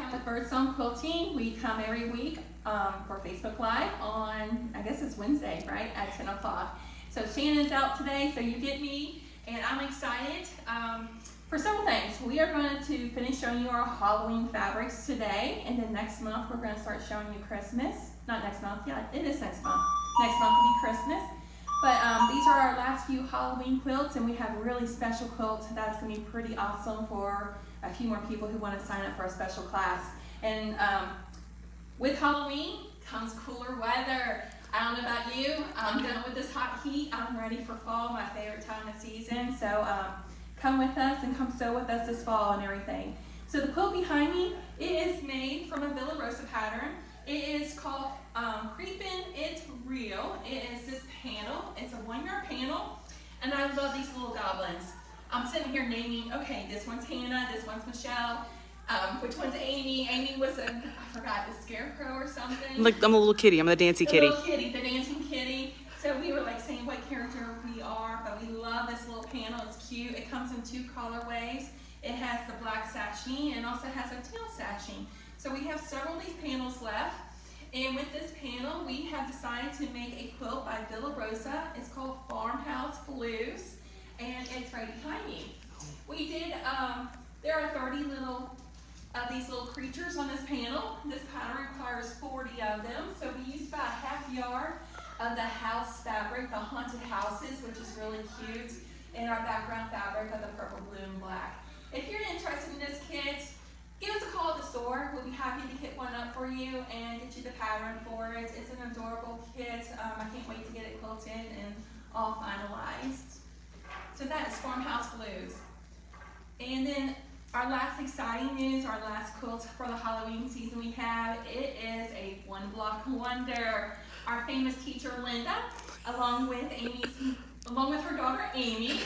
back with Birdsong Quilting. We come every week for Facebook Live on, I guess it's Wednesday, right, at 10 o'clock. So Shannon's out today, so you get me, and I'm excited for several things. We are going to finish showing you our Halloween fabrics today, and then next month we're going to start showing you Christmas. Not next month, yeah, it is next month. Next month will be Christmas. But these are our last few Halloween quilts, and we have a really special quilt that's going to be pretty awesome for a few more people who want to sign up for a special class. And with Halloween comes cooler weather. I don't know about you, I'm done with this hot heat. I'm ready for fall, my favorite time of season. So come with us and come sew with us this fall and everything. So the quilt behind me, it is made from a Villa Rosa pattern. It is called Creepin' It's Real. It is this panel. It's a 1-yard panel, and I love these little goblins. I'm sitting here naming, okay, this one's Hannah, this one's Michelle, which one's Amy? Amy was I forgot, the scarecrow or something. Like, I'm a little kitty. I'm the dancing kitty. The little kitty, the dancing kitty. So we were like saying what character we are, but we love this little panel. It's cute. It comes in 2 colorways. It has the black sashing and also has a teal sashing. So we have several of these panels left. And with this panel, we have decided to make a quilt by Villa Rosa. It's called Farmhouse Blues, and it's right behind me. We did, there are 30 these little creatures on this panel. This pattern requires 40 of them. So we used about a ½ yard of the house fabric, the haunted houses, which is really cute, and our background fabric of the purple, blue, and black. If you're interested in this kit, give us a call at the store. We'll be happy to kit one up for you and get you the pattern for it. It's an adorable kit. I can't wait to get it quilted and all finalized. So that's Farmhouse Blues. And then our last exciting news, our last quilt for the Halloween season we have, it is a 1-block wonder. Our famous teacher Linda, along with her daughter Amy,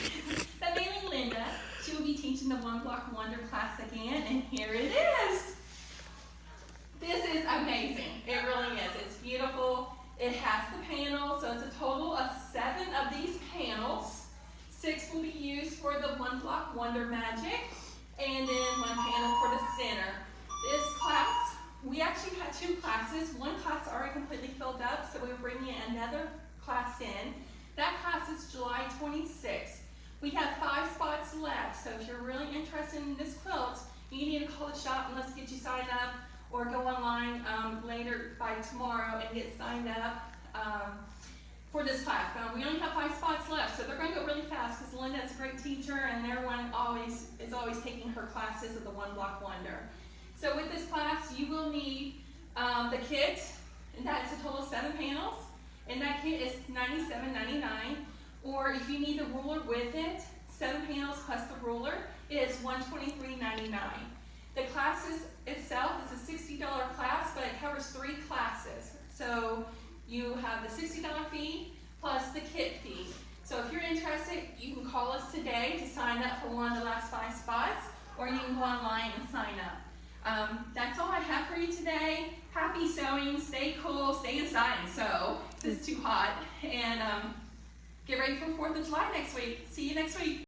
but mainly Linda, she will be teaching the 1-block wonder class again, and here it is. This is amazing. It really is. It's beautiful. It has the panel, so it's a total of 7 of these panels. 6 will be used for the 1-block wonder magic, and then 1 panel for the center. This class, we actually had 2 classes. One class already completely filled up, so we're bringing another class in. That class is July 26th. We have 5 spots left, so if you're really interested in this quilt, you need to call the shop and let's get you signed up, or go online later by tomorrow and get signed up for this class. We only have 5 spots left, so they're going to go really fast because Linda's a great teacher and everyone is always taking her classes of the 1-block wonder. So with this class, you will need the kit, and that's a total of 7 panels, and that kit is $97.99. Or if you need the ruler with it, 7 panels plus the ruler, it is $123.99. The classes itself is a $60 class, but it covers 3 classes. So you have the $60 fee plus the kit fee. So if you're interested, you can call us today to sign up for one of the last 5 spots, or you can go online and sign up. That's all I have for you today. Happy sewing, stay cool, stay inside and sew. It's too hot. And get ready for 4th of July next week. See you next week.